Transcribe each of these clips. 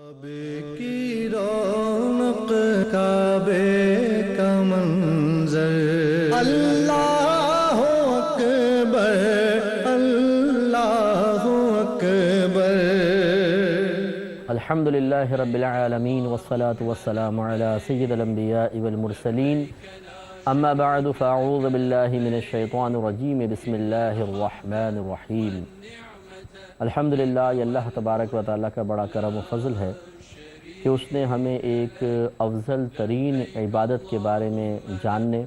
کعبے کی رونق کعبے کا منظر، اللہ اکبر اللہ اکبر۔ الحمدللہ رب العالمین والصلاة والسلام علی سید الانبیاء والمرسلین، اما بعد فاعوذ باللہ من الشیطان الرجیم، بسم اللہ الرحمن الرحیم۔ الحمدللہ، یہ اللہ تبارک و تعالیٰ کا بڑا کرم و فضل ہے کہ اس نے ہمیں ایک افضل ترین عبادت کے بارے میں جاننے،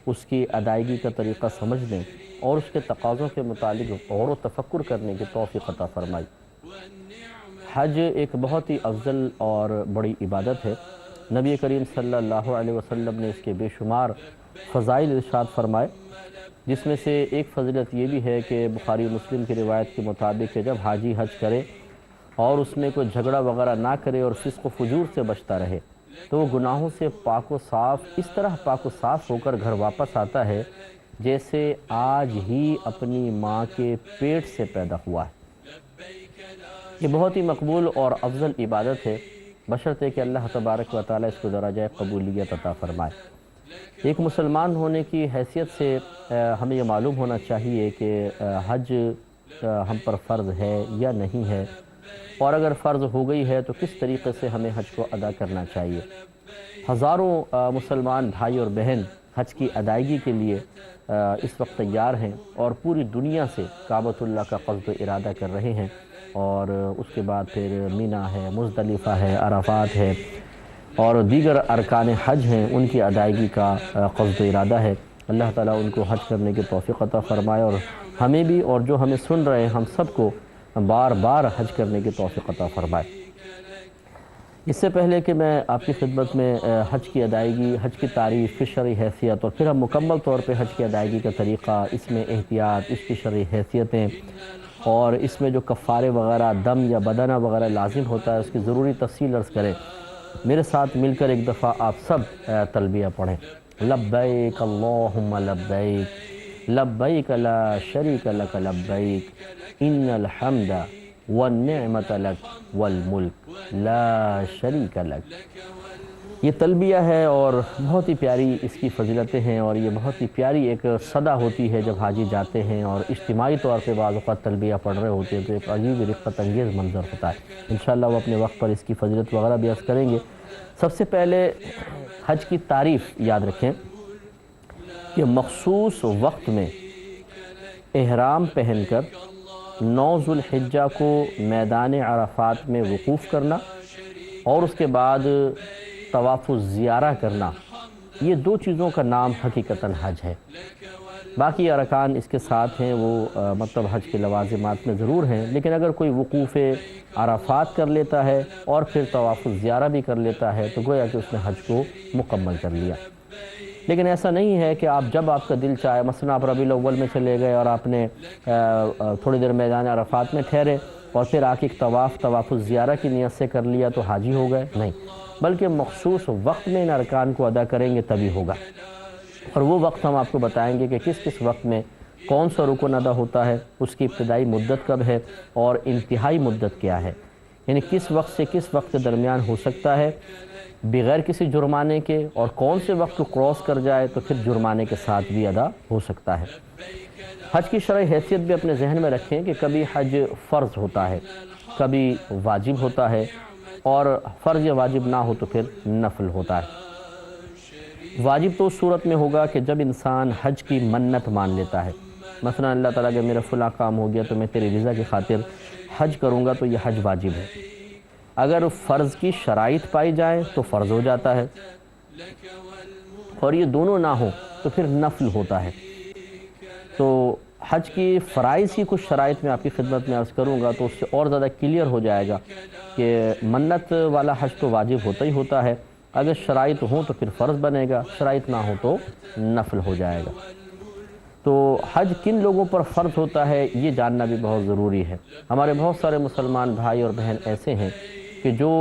اس کی ادائیگی کا طریقہ سمجھنے اور اس کے تقاضوں کے متعلق غور و تفکر کرنے کی توفیق عطا فرمائی۔ حج ایک بہت ہی افضل اور بڑی عبادت ہے۔ نبی کریم صلی اللہ علیہ وسلم نے اس کے بے شمار فضائل ارشاد فرمائے، جس میں سے ایک فضیلت یہ بھی ہے کہ بخاری مسلم کی روایت کے مطابق کہ جب حاجی حج کرے اور اس میں کوئی جھگڑا وغیرہ نہ کرے اور فسق و فجور سے بچتا رہے تو وہ گناہوں سے پاک و صاف، اس طرح پاک و صاف ہو کر گھر واپس آتا ہے جیسے آج ہی اپنی ماں کے پیٹ سے پیدا ہوا ہے۔ یہ بہت ہی مقبول اور افضل عبادت ہے، بشرطے کہ اللہ تبارک و تعالیٰ اس کو درجہ قبولیت عطا فرمائے۔ ایک مسلمان ہونے کی حیثیت سے ہمیں یہ معلوم ہونا چاہیے کہ حج ہم پر فرض ہے یا نہیں ہے، اور اگر فرض ہو گئی ہے تو کس طریقے سے ہمیں حج کو ادا کرنا چاہیے۔ ہزاروں مسلمان بھائی اور بہن حج کی ادائیگی کے لیے اس وقت تیار ہیں اور پوری دنیا سے کعبۃ اللہ کا قصد و ارادہ کر رہے ہیں، اور اس کے بعد پھر مینا ہے، مزدلفہ ہے، عرفات ہے اور دیگر ارکان حج ہیں، ان کی ادائیگی کا قصد و ارادہ ہے۔ اللہ تعالیٰ ان کو حج کرنے کی توفیق عطا فرمائے، اور ہمیں بھی اور جو ہمیں سن رہے ہیں ہم سب کو بار بار حج کرنے کی توفیق عطا فرمائے۔ اس سے پہلے کہ میں آپ کی خدمت میں حج کی ادائیگی، حج کی تعریف، کی شرعی حیثیت اور پھر ہم مکمل طور پہ حج کی ادائیگی کا طریقہ، اس میں احتیاط، اس کی شرعی حیثیتیں اور اس میں جو کفارے وغیرہ، دم یا بدنہ وغیرہ لازم ہوتا ہے، اس کی ضروری تفصیل عرض کریں، میرے ساتھ مل کر ایک دفعہ آپ سب تلبیہ پڑھیں۔ لبیک اللہم لبیک، لبیک لا شریک لک لبیک، ان الحمد والنعمت لک والملک لا شریک لک۔ یہ تلبیہ ہے اور بہت ہی پیاری اس کی فضیلتیں ہیں، اور یہ بہت ہی پیاری ایک صدا ہوتی ہے جب حاجی جاتے ہیں اور اجتماعی طور پہ بعض اوقات تلبیہ پڑھ رہے ہوتے ہیں تو ایک عجیب رقت انگیز منظر ہوتا ہے۔ انشاءاللہ وہ اپنے وقت پر اس کی فضیلت وغیرہ بھی عرض کریں گے۔ سب سے پہلے حج کی تعریف یاد رکھیں کہ مخصوص وقت میں احرام پہن کر 9 ذو الحجہ کو میدان عرفات میں وقوف کرنا اور اس کے بعد طواف الزیارہ کرنا، یہ دو چیزوں کا نام حقیقتاً حج ہے۔ باقی ارکان اس کے ساتھ ہیں، وہ مطلب حج کے لوازمات میں ضرور ہیں، لیکن اگر کوئی وقوف عرفات کر لیتا ہے اور پھر طواف الزیارہ بھی کر لیتا ہے تو گویا کہ اس نے حج کو مکمل کر لیا۔ لیکن ایسا نہیں ہے کہ آپ جب آپ کا دل چاہے، مثلا آپ ربیع الاول میں چلے گئے اور آپ نے تھوڑی دیر میدان عرفات میں ٹھہرے اور پھر آ کے طواف الزیارہ کی نیت سے کر لیا تو حاجی ہو گئے، نہیں، بلکہ مخصوص وقت میں ان ارکان کو ادا کریں گے تبھی ہوگا۔ اور وہ وقت ہم آپ کو بتائیں گے کہ کس کس وقت میں کون سا رکن ادا ہوتا ہے، اس کی ابتدائی مدت کب ہے اور انتہائی مدت کیا ہے، یعنی کس وقت سے کس وقت کے درمیان ہو سکتا ہے بغیر کسی جرمانے کے، اور کون سے وقت کو کراس کر جائے تو پھر جرمانے کے ساتھ بھی ادا ہو سکتا ہے۔ حج کی شرعی حیثیت بھی اپنے ذہن میں رکھیں کہ کبھی حج فرض ہوتا ہے، کبھی واجب ہوتا ہے، اور فرض یا واجب نہ ہو تو پھر نفل ہوتا ہے۔ واجب تو اس صورت میں ہوگا کہ جب انسان حج کی منت مان لیتا ہے، مثلا اللہ تعالیٰ کہ میرا فلاں کام ہو گیا تو میں تیری رضا کی خاطر حج کروں گا، تو یہ حج واجب ہے۔ اگر فرض کی شرائط پائی جائیں تو فرض ہو جاتا ہے، اور یہ دونوں نہ ہو تو پھر نفل ہوتا ہے۔ تو حج کی فرائض کی کچھ شرائط میں آپ کی خدمت میں عرض کروں گا تو اس سے اور زیادہ کلیئر ہو جائے گا کہ منت والا حج تو واجب ہوتا ہی ہوتا ہے، اگر شرائط ہوں تو پھر فرض بنے گا، شرائط نہ ہو تو نفل ہو جائے گا۔ تو حج کن لوگوں پر فرض ہوتا ہے یہ جاننا بھی بہت ضروری ہے۔ ہمارے بہت سارے مسلمان بھائی اور بہن ایسے ہیں کہ جو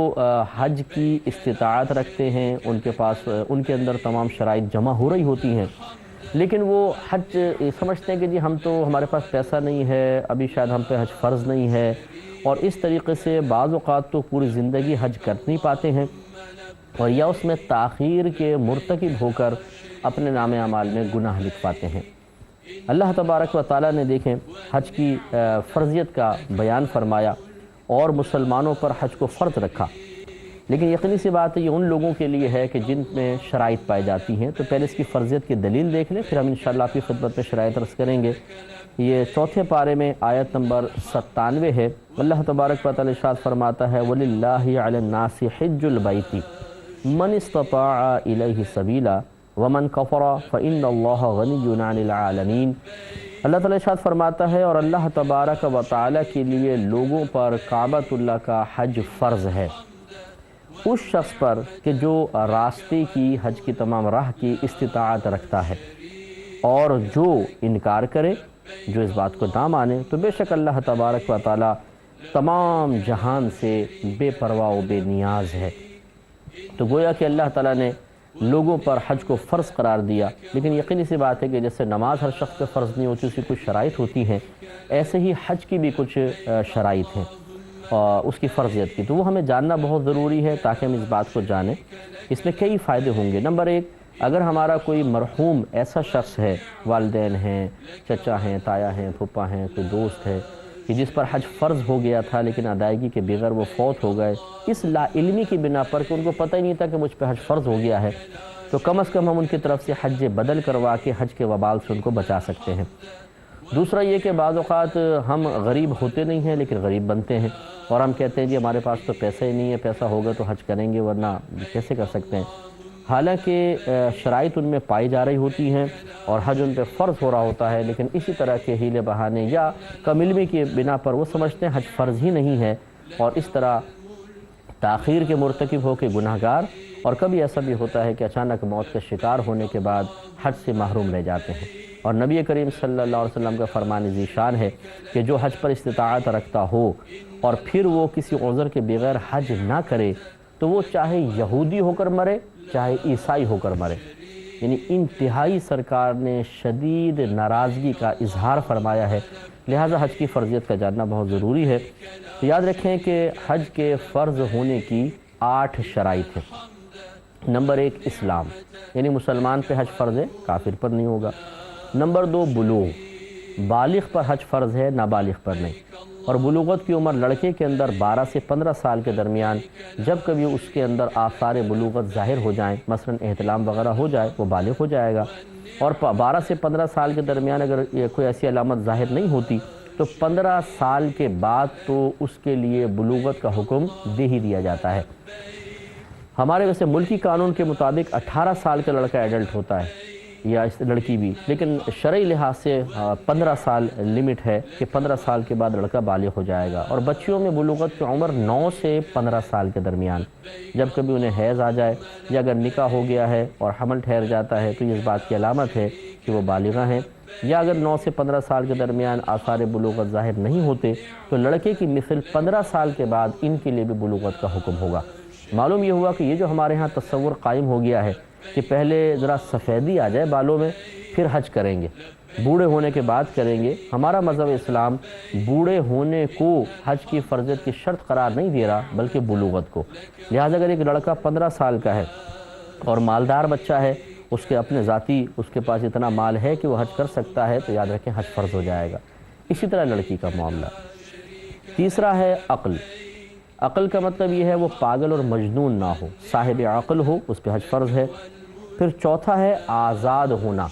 حج کی استطاعت رکھتے ہیں، ان کے پاس ان کے اندر تمام شرائط جمع ہو رہی ہوتی ہیں، لیکن وہ حج سمجھتے ہیں کہ جی ہم تو ہمارے پاس پیسہ نہیں ہے، ابھی شاید ہم پہ حج فرض نہیں ہے، اور اس طریقے سے بعض اوقات تو پوری زندگی حج کر نہیں پاتے ہیں، اور یا اس میں تاخیر کے مرتکب ہو کر اپنے نام اعمال میں گناہ لکھواتے ہیں۔ اللہ تبارک و تعالیٰ نے دیکھیں حج کی فرضیت کا بیان فرمایا اور مسلمانوں پر حج کو فرض رکھا، لیکن یقینی سی بات ہے یہ ان لوگوں کے لیے ہے کہ جن میں شرائط پائی جاتی ہیں۔ تو پہلے اس کی فرضیت کی دلیل دیکھ لیں، پھر ہم انشاءاللہ آپ کی خدمت میں شرائط عرض کریں گے۔ یہ چوتھے پارے میں آیت نمبر 97 ہے۔ اللہ تبارک و تعالیٰ ارشاد فرماتا ہے وَلِلَّهِ عَلَى النَّاسِ حِجُّ الْبَيْتِ مَنِ اسْتَطَاعَ إِلَيْهِ سَبِيلًا وَمَنْ كَفَرَ فَإِنَّ اللَّهَ غَنِيٌّ عَنِ الْعَالَمِينَ۔ اللہ تعالیٰ ارشاد فرماتا ہے اور اللہ تبارک و تعالیٰ کے لیے لوگوں پر کعبۃ اللہ کا حج فرض ہے، اس شخص پر کہ جو راستے کی حج کی تمام راہ کی استطاعت رکھتا ہے، اور جو انکار کرے، جو اس بات کو نہ مانے، تو بے شک اللہ تبارک و تعالیٰ تمام جہان سے بے پرواہ و بے نیاز ہے۔ تو گویا کہ اللہ تعالیٰ نے لوگوں پر حج کو فرض قرار دیا، لیکن یقینی سی بات ہے کہ جیسے نماز ہر شخص پہ فرض نہیں ہوتی، اس کی کچھ شرائط ہوتی ہیں، ایسے ہی حج کی بھی کچھ شرائط ہیں اس کی فرضیت کی، تو وہ ہمیں جاننا بہت ضروری ہے تاکہ ہم اس بات کو جانیں۔ اس میں کئی فائدے ہوں گے۔ نمبر ایک، اگر ہمارا کوئی مرحوم ایسا شخص ہے، والدین ہیں، چچا ہیں، تایا ہیں، پھپھا ہیں، کوئی دوست ہے کہ جس پر حج فرض ہو گیا تھا لیکن ادائیگی کے بغیر وہ فوت ہو گئے، اس لا علمی کی بنا پر کہ ان کو پتہ ہی نہیں تھا کہ مجھ پہ حج فرض ہو گیا ہے، تو کم از کم ہم ان کی طرف سے حج بدل کروا کے حج کے وبال سے ان کو بچا سکتے ہیں۔ دوسرا یہ کہ بعض اوقات ہم غریب ہوتے نہیں ہیں لیکن غریب بنتے ہیں، اور ہم کہتے ہیں جی ہمارے پاس تو پیسہ ہی نہیں ہے، پیسہ ہوگا تو حج کریں گے ورنہ کیسے کر سکتے ہیں، حالانکہ شرائط ان میں پائی جا رہی ہوتی ہیں اور حج ان پہ فرض ہو رہا ہوتا ہے، لیکن اسی طرح کے ہیلے بہانے یا کم علمی کی بنا پر وہ سمجھتے ہیں حج فرض ہی نہیں ہے، اور اس طرح تاخیر کے مرتکب ہو کے گناہ گار، اور کبھی ایسا بھی ہوتا ہے کہ اچانک موت کا شکار ہونے کے بعد حج سے محروم رہ جاتے ہیں۔ اور نبی کریم صلی اللہ علیہ وسلم کا فرمان ذیشان ہے کہ جو حج پر استطاعت رکھتا ہو اور پھر وہ کسی عذر کے بغیر حج نہ کرے تو وہ چاہے یہودی ہو کر مرے چاہے عیسائی ہو کر مرے، یعنی انتہائی سرکار نے شدید ناراضگی کا اظہار فرمایا ہے، لہٰذا حج کی فرضیت کا جاننا بہت ضروری ہے۔ یاد رکھیں کہ حج کے فرض ہونے کی 8 شرائط ہیں۔ نمبر 1 اسلام، یعنی مسلمان پہ حج فرض ہے، کافر پر نہیں ہوگا۔ نمبر 2 بلوغ، بالغ پر حج فرض ہے، نابالغ پر نہیں، اور بلوغت کی عمر لڑکے کے اندر 12 سے 15 سال کے درمیان جب کبھی اس کے اندر آثار بلوغت ظاہر ہو جائیں، مثلا احتلام وغیرہ ہو جائے، وہ بالغ ہو جائے گا، اور 12 سے 15 سال کے درمیان اگر کوئی ایسی علامت ظاہر نہیں ہوتی تو 15 سال کے بعد تو اس کے لیے بلوغت کا حکم دے ہی دیا جاتا ہے۔ ہمارے ویسے ملکی قانون کے مطابق 18 سال کا لڑکا ایڈلٹ ہوتا ہے یا اس لڑکی بھی، لیکن شرعی لحاظ سے 15 سال لمٹ ہے کہ 15 سال کے بعد لڑکا بالغ ہو جائے گا، اور بچیوں میں بلوغت کی عمر 9 سے 15 سال کے درمیان، جب کبھی انہیں حیض آ جائے یا اگر نکاح ہو گیا ہے اور حمل ٹھہر جاتا ہے تو یہ اس بات کی علامت ہے کہ وہ بالغہ ہیں، یا اگر 9 سے 15 سال کے درمیان آثار بلوغت ظاہر نہیں ہوتے تو لڑکے کی مثل 15 سال کے بعد ان کے لیے بھی بلوغت کا حکم ہوگا۔ معلوم یہ ہوا کہ یہ جو ہمارے ہاں تصور قائم ہو گیا ہے کہ پہلے ذرا سفیدی آ جائے بالوں میں پھر حج کریں گے، بوڑھے ہونے کے بعد کریں گے، ہمارا مذہب اسلام بوڑھے ہونے کو حج کی فرضیت کی شرط قرار نہیں دے رہا بلکہ بلوغت کو، لہٰذا اگر ایک لڑکا 15 سال کا ہے اور مالدار بچہ ہے، اس کے اپنے ذاتی اس کے پاس اتنا مال ہے کہ وہ حج کر سکتا ہے تو یاد رکھیں حج فرض ہو جائے گا۔ اسی طرح لڑکی کا معاملہ۔ تیسرا ہے عقل۔ عقل کا مطلب یہ ہے وہ پاگل اور مجنون نہ ہو، صاحب عقل ہو، اس پہ حج فرض ہے۔ پھر چوتھا ہے آزاد ہونا،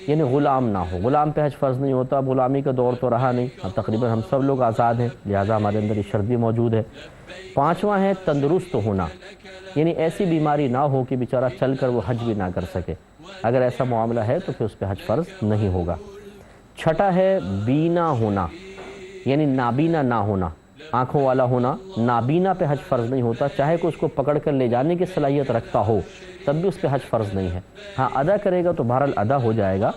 یعنی غلام نہ ہو، غلام پہ حج فرض نہیں ہوتا، اب غلامی کا دور تو رہا نہیں، اب تقریباً ہم سب لوگ آزاد ہیں، لہٰذا ہمارے اندر یہ شرط بھی موجود ہے۔ پانچواں ہے تندرست ہونا، یعنی ایسی بیماری نہ ہو کہ بیچارہ چل کر وہ حج بھی نہ کر سکے، اگر ایسا معاملہ ہے تو پھر اس پہ حج فرض نہیں ہوگا۔ چھٹا ہے بینا ہونا، یعنی نابینا نہ ہونا، آنکھوں والا ہونا، نابینا پہ حج فرض نہیں ہوتا، چاہے کہ اس کو پکڑ کر لے جانے کی صلاحیت رکھتا ہو تب بھی اس پہ حج فرض نہیں ہے، ہاں ادا کرے گا تو بہرحال ادا ہو جائے گا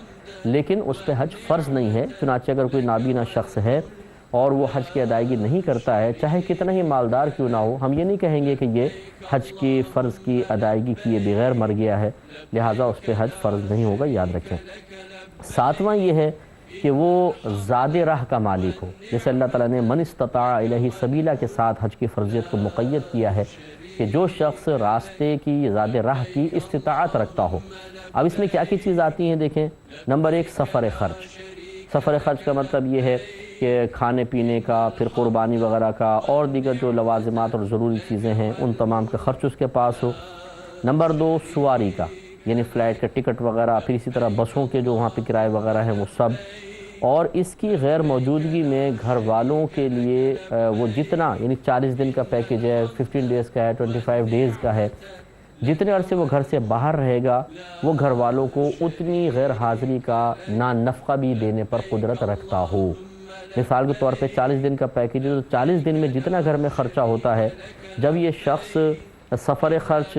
لیکن اس پہ حج فرض نہیں ہے۔ چنانچہ اگر کوئی نابینا شخص ہے اور وہ حج کی ادائیگی نہیں کرتا ہے، چاہے کتنا ہی مالدار کیوں نہ ہو، ہم یہ نہیں کہیں گے کہ یہ حج کی فرض کی ادائیگی کیے بغیر مر گیا ہے، لہٰذا اس پہ حج فرض نہیں ہوگا، یاد رکھیں۔ ساتواں یہ ہے کہ وہ زاد راہ کا مالک ہو، جیسے اللہ تعالیٰ نے من استطاع الیہ سبیلا کے ساتھ حج کی فرضیت کو مقید کیا ہے کہ جو شخص راستے کی زاد راہ کی استطاعت رکھتا ہو۔ اب اس میں کیا کی چیز آتی ہیں دیکھیں، نمبر ایک سفر خرچ۔ سفر خرچ کا مطلب یہ ہے کہ کھانے پینے کا، پھر قربانی وغیرہ کا، اور دیگر جو لوازمات اور ضروری چیزیں ہیں ان تمام کا خرچ اس کے پاس ہو۔ نمبر دو سواری کا، یعنی فلائٹ کا ٹکٹ وغیرہ، پھر اسی طرح بسوں کے جو وہاں پہ کرائے وغیرہ ہیں وہ سب، اور اس کی غیر موجودگی میں گھر والوں کے لیے وہ جتنا، یعنی 40 دن کا پیکج ہے، 15 ڈیز کا ہے، 25 ڈیز کا ہے، جتنے عرصے وہ گھر سے باہر رہے گا وہ گھر والوں کو اتنی غیر حاضری کا نفقہ بھی دینے پر قدرت رکھتا ہو۔ مثال کے طور پہ 40 دن کا پیکج ہے تو 40 دن میں جتنا گھر میں خرچہ ہوتا ہے، جب یہ شخص سفر خرچ،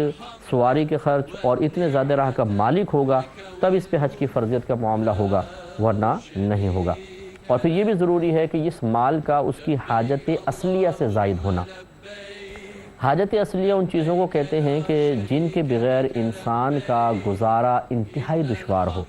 سواری کے خرچ اور اتنے زیادہ راہ کا مالک ہوگا تب اس پہ حج کی فرضیت کا معاملہ ہوگا، ورنہ نہیں ہوگا۔ اور پھر یہ بھی ضروری ہے کہ اس مال کا اس کی حاجت اصلیہ سے زائد ہونا۔ حاجت اصلیہ ان چیزوں کو کہتے ہیں کہ جن کے بغیر انسان کا گزارا انتہائی دشوار ہو۔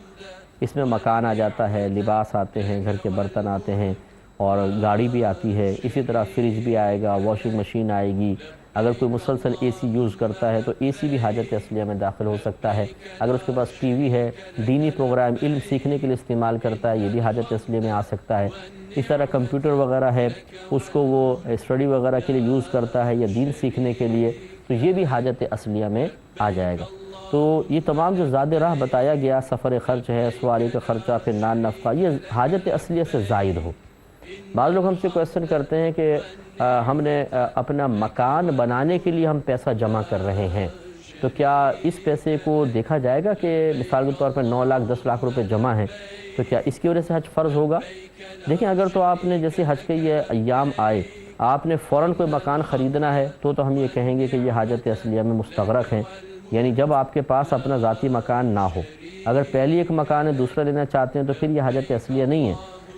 اس میں مکان آ جاتا ہے، لباس آتے ہیں، گھر کے برتن آتے ہیں، اور گاڑی بھی آتی ہے، اسی طرح فریج بھی آئے گا، واشنگ مشین آئے گی، اگر کوئی مسلسل اے سی یوز کرتا ہے تو اے سی بھی حاجت اصلیہ میں داخل ہو سکتا ہے، اگر اس کے پاس ٹی وی ہے، دینی پروگرام علم سیکھنے کے لیے استعمال کرتا ہے، یہ بھی حاجت اصلیہ میں آ سکتا ہے۔ اس طرح کمپیوٹر وغیرہ ہے، اس کو وہ اسٹڈی وغیرہ کے لیے یوز کرتا ہے یا دین سیکھنے کے لیے، تو یہ بھی حاجت اصلیہ میں آ جائے گا۔ تو یہ تمام جو زاد راہ بتایا گیا، سفر خرچ ہے، سواری کا خرچہ، پھر نفقہ، یہ حاجت اصلیہ سے زائد ہو۔ بعض لوگ ہم سے کویسچن کرتے ہیں کہ ہم نے اپنا مکان بنانے کے لیے ہم پیسہ جمع کر رہے ہیں، تو کیا اس پیسے کو دیکھا جائے گا کہ مثال کے طور پر 9 لاکھ 10 لاکھ روپے جمع ہیں، تو کیا اس کی وجہ سے حج فرض ہوگا؟ دیکھیں، اگر تو آپ نے جیسے حج کے یہ ایام آئے آپ نے فوراً کوئی مکان خریدنا ہے تو ہم یہ کہیں گے کہ یہ حاجت اصلیہ میں مستغرق ہیں، یعنی جب آپ کے پاس اپنا ذاتی مکان نہ ہو۔ اگر پہلی ایک مکان ہے دوسرا لینا چاہتے ہیں تو پھر یہ حاجت اصلیہ نہیں ہے،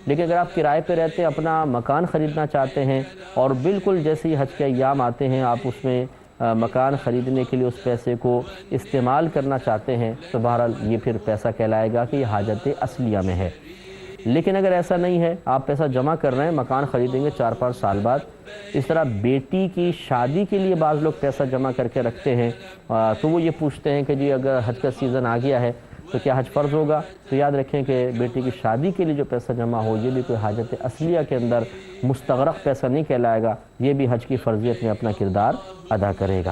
لیکن اگر آپ کرائے پہ رہتے ہیں، اپنا مکان خریدنا چاہتے ہیں اور بالکل جیسے ہی حج کے ایام آتے ہیں آپ اس میں مکان خریدنے کے لیے اس پیسے کو استعمال کرنا چاہتے ہیں، تو بہرحال یہ پھر پیسہ کہلائے گا کہ یہ حاجت اصلیہ میں ہے۔ لیکن اگر ایسا نہیں ہے، آپ پیسہ جمع کر رہے ہیں، مکان خریدیں گے 4-5 سال بعد، اس طرح بیٹی کی شادی کے لیے بعض لوگ پیسہ جمع کر کے رکھتے ہیں، تو وہ یہ پوچھتے ہیں کہ جی اگر حج کا سیزن آ گیا ہے تو کیا حج فرض ہوگا؟ تو یاد رکھیں کہ بیٹی کی شادی کے لیے جو پیسہ جمع ہو یہ بھی کوئی حاجت اصلیہ کے اندر مستغرق پیسہ نہیں کہلائے گا، یہ بھی حج کی فرضیت میں اپنا کردار ادا کرے گا۔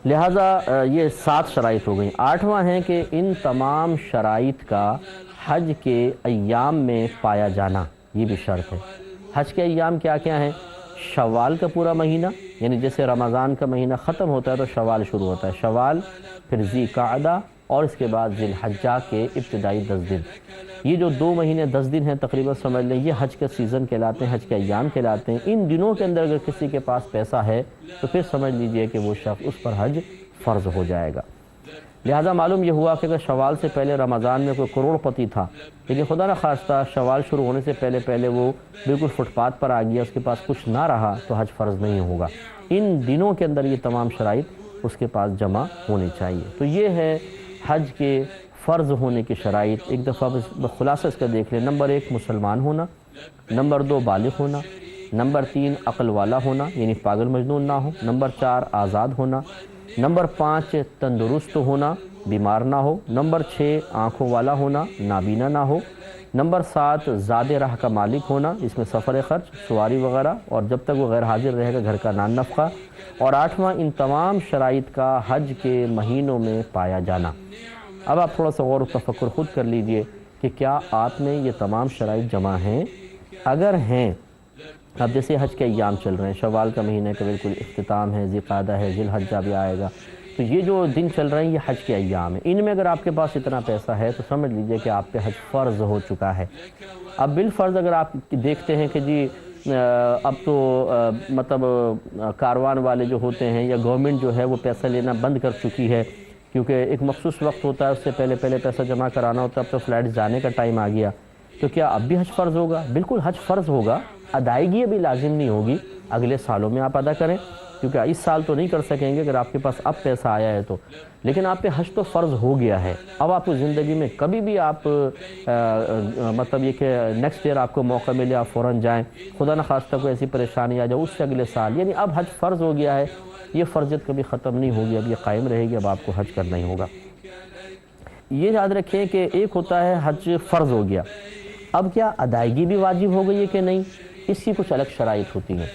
لہٰذا یہ 7 شرائط ہو گئیں۔ 8واں ہے کہ ان تمام شرائط کا حج کے ایام میں پایا جانا، یہ بھی شرط ہے۔ حج کے ایام کیا کیا ہیں؟ شوال کا پورا مہینہ، یعنی جیسے رمضان کا مہینہ ختم ہوتا ہے تو شوال شروع ہوتا ہے، شوال، پھر ذی قعدہ، اور اس کے بعد ذی الحجہ کے ابتدائی 10 دن۔ یہ جو 2 مہینے 10 دن ہیں تقریباً سمجھ لیں، یہ حج کا سیزن کہلاتے ہیں، حج کے ایام کہلاتے ہیں۔ ان دنوں کے اندر اگر کسی کے پاس پیسہ ہے تو پھر سمجھ لیجئے کہ وہ شخص اس پر حج فرض ہو جائے گا۔ لہذا معلوم یہ ہوا کہ اگر شوال سے پہلے رمضان میں کوئی کروڑ پتی تھا، لیکن خدا نہ خواستہ شوال شروع ہونے سے پہلے وہ بالکل فٹ پاتھ پر آ گیا، اس کے پاس کچھ نہ رہا، تو حج فرض نہیں ہوگا۔ ان دنوں کے اندر یہ تمام شرائط اس کے پاس جمع ہونی چاہیے۔ تو یہ ہے حج کے فرض ہونے کی شرائط۔ ایک دفعہ خلاصہ اس کا دیکھ لیں۔ نمبر 1 مسلمان ہونا، نمبر 2 بالغ ہونا، نمبر 3 عقل والا ہونا، یعنی پاگل مجنون نہ ہو، نمبر 4 آزاد ہونا، نمبر 5 تندرست ہونا، بیمار نہ ہو، نمبر 6 آنکھوں والا ہونا، نابینا نہ ہو، نمبر 7 زاد راہ کا مالک ہونا، اس میں سفر خرچ، سواری وغیرہ، اور جب تک وہ غیر حاضر رہے گا گھر کا نفقہ، اور 8واں ان تمام شرائط کا حج کے مہینوں میں پایا جانا۔ اب آپ تھوڑا سا غور و تفکر خود کر لیجئے کہ کیا آپ میں یہ تمام شرائط جمع ہیں؟ اگر ہیں، اب جیسے حج کے ایام چل رہے ہیں، شوال کا مہینہ کا بالکل اختتام ہے، ذی قعدہ ہے، ذی الحجہ بھی آئے گا، تو یہ جو دن چل رہے ہیں یہ حج کے ایام ہیں۔ ان میں اگر آپ کے پاس اتنا پیسہ ہے تو سمجھ لیجئے کہ آپ پہ حج فرض ہو چکا ہے۔ اب بالفرض اگر آپ دیکھتے ہیں کہ جی اب تو مطلب کاروان والے جو ہوتے ہیں یا گورنمنٹ جو ہے وہ پیسہ لینا بند کر چکی ہے، کیونکہ ایک مخصوص وقت ہوتا ہے، اس سے پہلے پیسہ جمع کرانا ہوتا ہے، اب تو فلائٹ جانے کا ٹائم آ گیا، تو کیا اب بھی حج فرض ہوگا؟ بالکل حج فرض ہوگا، ادائیگی ابھی لازم نہیں ہوگی، اگلے سالوں میں آپ ادا کریں۔ کیونکہ اس سال تو نہیں کر سکیں گے اگر آپ کے پاس اب پیسہ آیا ہے تو، لیکن آپ پہ حج تو فرض ہو گیا ہے۔ اب آپ کو زندگی میں کبھی بھی آپ مطلب یہ کہ نیکسٹ ایئر آپ کو موقع ملے آپ فوراً جائیں، خدا نخواستہ کوئی ایسی پریشانی آ جائے اس سے اگلے سال، یعنی اب حج فرض ہو گیا ہے، یہ فرضیت کبھی ختم نہیں ہوگی، اب یہ قائم رہے گی، اب آپ کو حج کرنا ہی ہوگا۔ یہ یاد رکھیں کہ ایک ہوتا ہے حج فرض ہو گیا، اب کیا ادائیگی بھی واجب ہو گئی ہے کہ نہیں، اس کی کچھ الگ شرائط ہوتی ہیں۔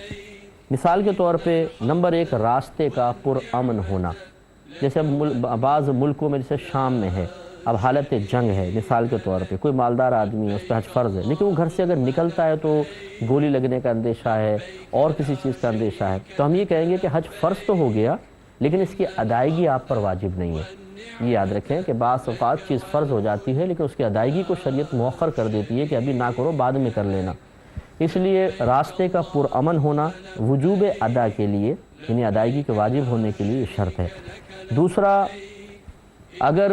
مثال کے طور پہ نمبر ایک، راستے کا پرامن ہونا۔ جیسے اب بعض ملکوں میں، جیسے شام میں ہے، اب حالت جنگ ہے، مثال کے طور پہ کوئی مالدار آدمی ہے، اس پہ حج فرض ہے، لیکن وہ گھر سے اگر نکلتا ہے تو گولی لگنے کا اندیشہ ہے اور کسی چیز کا اندیشہ ہے، تو ہم یہ کہیں گے کہ حج فرض تو ہو گیا لیکن اس کی ادائیگی آپ پر واجب نہیں ہے۔ یہ یاد رکھیں کہ بعض اوقات چیز فرض ہو جاتی ہے لیکن اس کی ادائیگی کو شریعت مؤخر کر دیتی ہے کہ ابھی نہ کرو، بعد میں کر لینا۔ اس لیے راستے کا پرامن ہونا وجوب ادا کے لیے، یعنی ادائیگی کے واجب ہونے کے لیے شرط ہے۔ دوسرا، اگر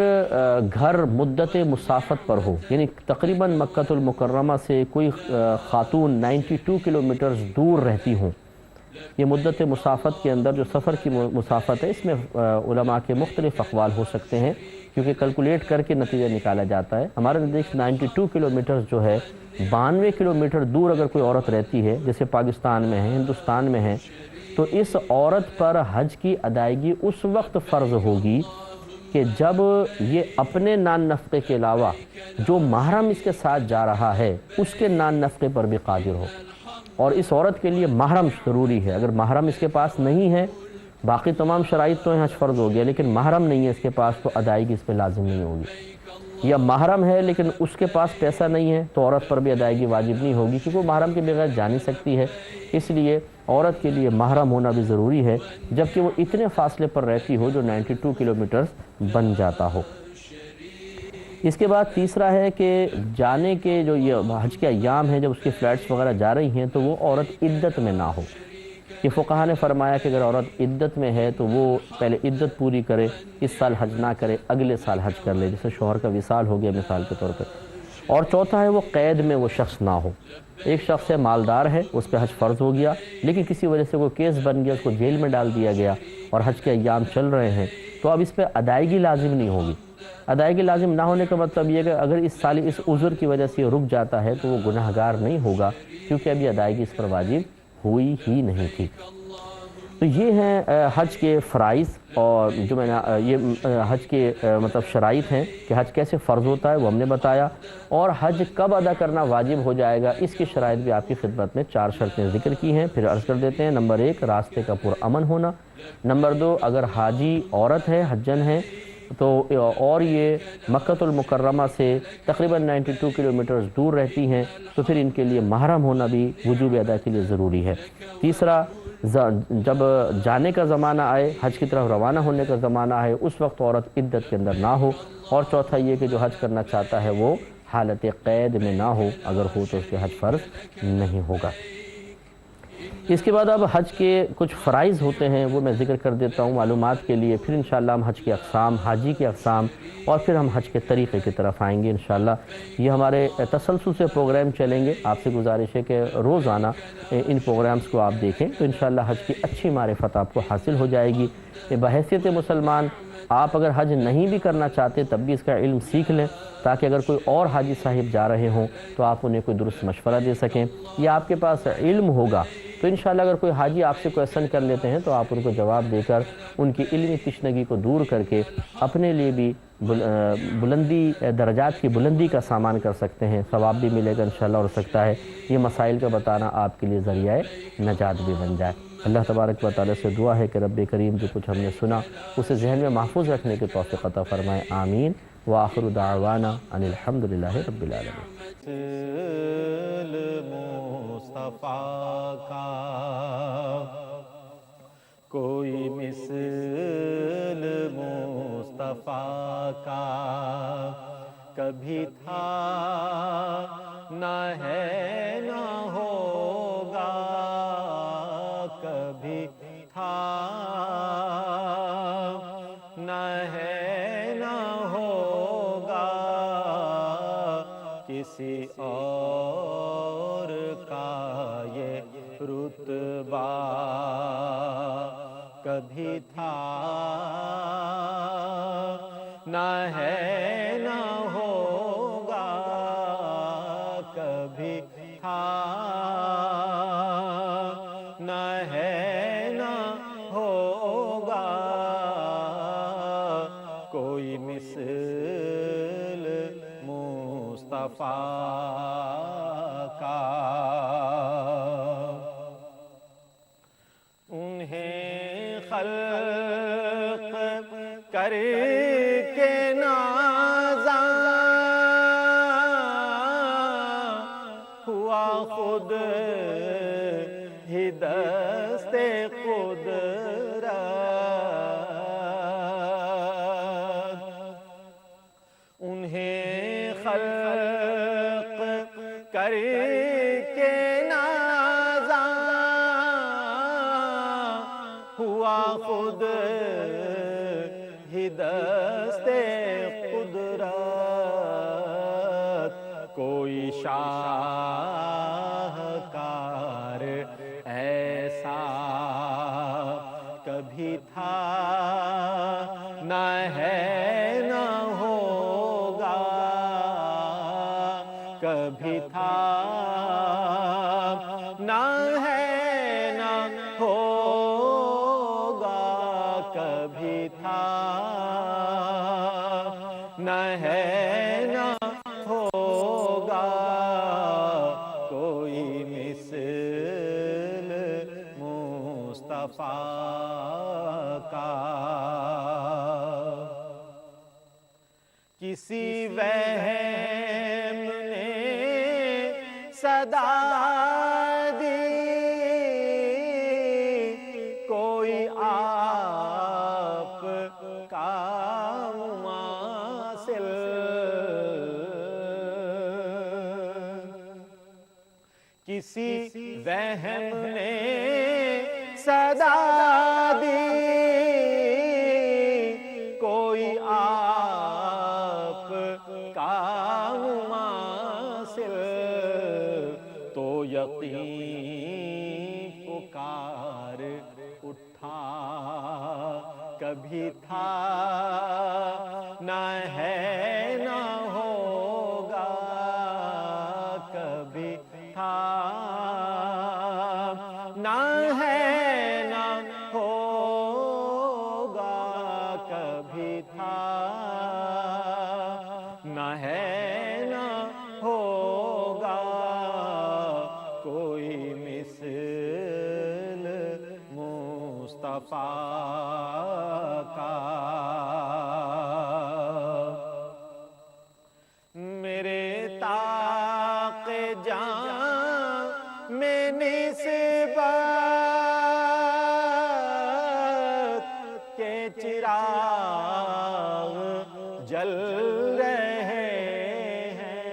گھر مدت مسافت پر ہو، یعنی تقریباً مکہ المکرمہ سے کوئی خاتون 92 کلومیٹرز دور رہتی ہوں، یہ مدت مسافت کے اندر جو سفر کی مسافت ہے، اس میں علماء کے مختلف اقوال ہو سکتے ہیں کیونکہ کیلکولیٹ کر کے نتیجہ نکالا جاتا ہے۔ ہمارے نزدیک 92 کلومیٹر جو ہے، 92 کلومیٹر دور اگر کوئی عورت رہتی ہے، جیسے پاکستان میں ہے، ہندوستان میں ہے، تو اس عورت پر حج کی ادائیگی اس وقت فرض ہوگی کہ جب یہ اپنے نان نفقے کے علاوہ جو محرم اس کے ساتھ جا رہا ہے اس کے نان نفقے پر بھی قادر ہو، اور اس عورت کے لیے محرم ضروری ہے۔ اگر محرم اس کے پاس نہیں ہے، باقی تمام شرائط تو حج فرض ہو گیا لیکن محرم نہیں ہے اس کے پاس، تو ادائیگی اس پہ لازم نہیں ہوگی۔ یا محرم ہے لیکن اس کے پاس پیسہ نہیں ہے تو عورت پر بھی ادائیگی واجب نہیں ہوگی کیونکہ وہ محرم کے بغیر جا نہیں سکتی ہے، اس لیے عورت کے لیے محرم ہونا بھی ضروری ہے، جبکہ وہ اتنے فاصلے پر رہتی ہو جو 92 کلومیٹرز بن جاتا ہو۔ اس کے بعد تیسرا ہے کہ جانے کے جو یہ حج کے ایام ہیں، جب اس کی فلائٹس وغیرہ جا رہی ہیں تو وہ عورت عدت میں نہ ہو۔ یہ فقہاء نے فرمایا کہ اگر عورت عدت میں ہے تو وہ پہلے عدت پوری کرے، اس سال حج نہ کرے، اگلے سال حج کر لے، جیسے شوہر کا وصال ہو گیا مثال کے طور پہ۔ اور چوتھا ہے وہ قید میں وہ شخص نہ ہو۔ ایک شخص ہے، مالدار ہے، اس پہ حج فرض ہو گیا لیکن کسی وجہ سے وہ کیس بن گیا، اس کو جیل میں ڈال دیا گیا اور حج کے ایام چل رہے ہیں، تو اب اس پہ ادائیگی لازم نہیں ہوگی۔ ادائیگی لازم نہ ہونے کا مطلب یہ کہ اگر اس سال اس عذر کی وجہ سے یہ رک جاتا ہے تو وہ گناہ گار نہیں ہوگا کیونکہ ابھی ادائیگی اس پر واجب ہوئی ہی نہیں تھی۔ تو یہ ہیں حج کے فرائض، اور جو میں نے یہ حج کے مطلب شرائط ہیں کہ حج کیسے فرض ہوتا ہے وہ ہم نے بتایا، اور حج کب ادا کرنا واجب ہو جائے گا اس کی شرائط بھی آپ کی خدمت میں 4 شرطیں ذکر کی ہیں، پھر عرض کر دیتے ہیں۔ نمبر 1، راستے کا پرامن ہونا۔ نمبر 2، اگر حاجی عورت ہے، حجن ہے تو اور یہ مکہ المکرمہ سے تقریباً 92 کلومیٹرز دور رہتی ہیں تو پھر ان کے لیے محرم ہونا بھی وجوب ادا کے لیے ضروری ہے۔ تیسرا، جب جانے کا زمانہ آئے، حج کی طرف روانہ ہونے کا زمانہ آئے، اس وقت عورت عدت کے اندر نہ ہو۔ اور چوتھا یہ کہ جو حج کرنا چاہتا ہے وہ حالت قید میں نہ ہو، اگر ہو تو اس کے حج فرض نہیں ہوگا۔ اس کے بعد اب حج کے کچھ فرائض ہوتے ہیں وہ میں ذکر کر دیتا ہوں معلومات کے لیے، پھر انشاءاللہ ہم حج کے اقسام، حاجی کے اقسام، اور پھر ہم حج کے طریقے کی طرف آئیں گے انشاءاللہ۔ یہ ہمارے تسلسل سے پروگرام چلیں گے، آپ سے گزارش ہے کہ روزانہ ان پروگرامز کو آپ دیکھیں تو انشاءاللہ حج کی اچھی معرفت آپ کو حاصل ہو جائے گی۔ بحیثیت مسلمان آپ اگر حج نہیں بھی کرنا چاہتے تب بھی اس کا علم سیکھ لیں تاکہ اگر کوئی اور حاجی صاحب جا رہے ہوں تو آپ انہیں کوئی درست مشورہ دے سکیں، یا آپ کے پاس علم ہوگا تو انشاءاللہ اگر کوئی حاجی آپ سے کویسچن کر لیتے ہیں تو آپ ان کو جواب دے کر ان کی علمی تشنگی کو دور کر کے اپنے لیے بھی بلندی، درجات کی بلندی کا سامان کر سکتے ہیں، ثواب بھی ملے گا انشاءاللہ، ہو سکتا ہے یہ مسائل کا بتانا آپ کے لیے ذریعہ نجات بھی بن جائے۔ اللہ تبارک و تعالیٰ سے دعا ہے کہ رب کریم جو کچھ ہم نے سنا اسے ذہن میں محفوظ رکھنے کی توفیق عطا فرمائے، آمین۔ وآخر دعوانا ان الحمدللہ رب العالمین۔ مصطفیٰ کا کوئی مثل مصطفیٰ کا کبھی تھا نہ ہے نہ ہوگا، کبھی تھا نہ ہے نہ ہوگا، کسی اور کا یہ رتبہ کبھی تھا نہ ہے نہ ہوگا، کبھی تھا نہ ہے نہ ہوگا، کوئی مثل مصطفیٰ کا۔ انہیں خلق کر کے نازاں ہوا، خود ہی دست قدرت، انہیں خلق کر کے نازاں ہوا، خود ہی دست قدرت، کوئی شاہکار ایسا کبھی تھا نہ ہے نہ ہوگا، کبھی تھا نہ ہے نہ ہوگا، کبھی تھا نہ ہے نہ ہوگا، کوئی مثل مصطفیٰ کا۔ کسی وہم نے صدا دی، کوئی آپ کا مماثل، کسی وہم نے صدا دی، کوئی آپ کا مماثل، تو یقین پکار اٹھا، کبھی تھا نہ ہے نہ ہوگا، کبھی تھا نہ ہے نہ ہوگا، کبھی تھا نہ ہے نہ ہوگا، کوئی مثل مصطفیٰ کا۔ میرے طاق جاں میں نسبت کے چراغ جل رہے ہیں،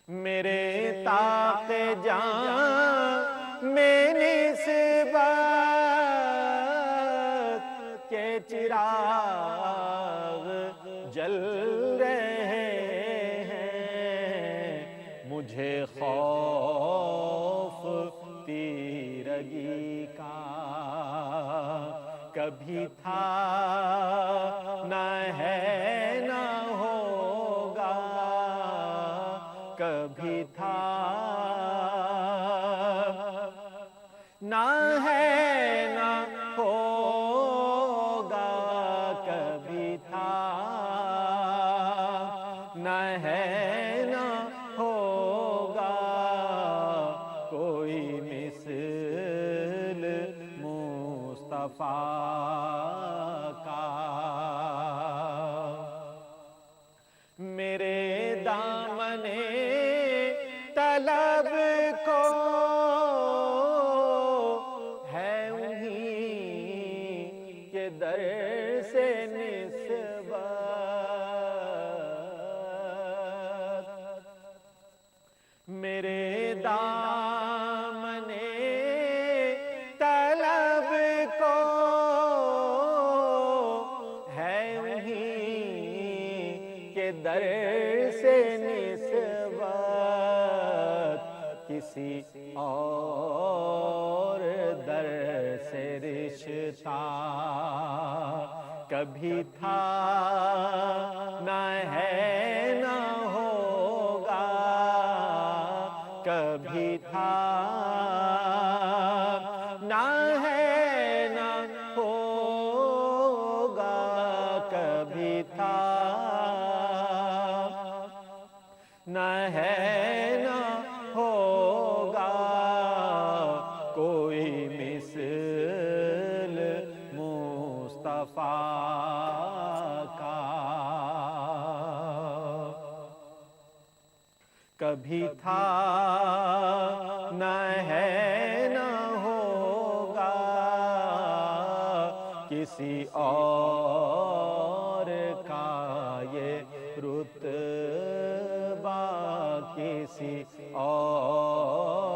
میرے طاق جاں میں نسبت کے چراغ جل رہے ہیں، مجھے خوف تیرگی کا کبھی تھا نہ ہے نہ ہوگا، کبھی تھا نہ ہے نہ ہوگا، کبھی تھا نہ ہے نہ ہوگا، کوئی مثل مصطفیٰ کا۔ میرے دامن طلب کو ہے انہی کے در سے نسبت، میرے دامن طلب کو ہے انہی کے در سے نسبت، کسی اور در سے رشتہ کبھی تھا نہ ہے نہ ہوگا، کبھی تھا نہ ہے نہ ہوگا، کبھی تھا نہ ہے نہ ہوگا، کوئی مثل مصطفیٰ کا۔ کبھی تھا نہ ہے نہ ہوگا، کسی اور کا یہ رتبہ، کسی اور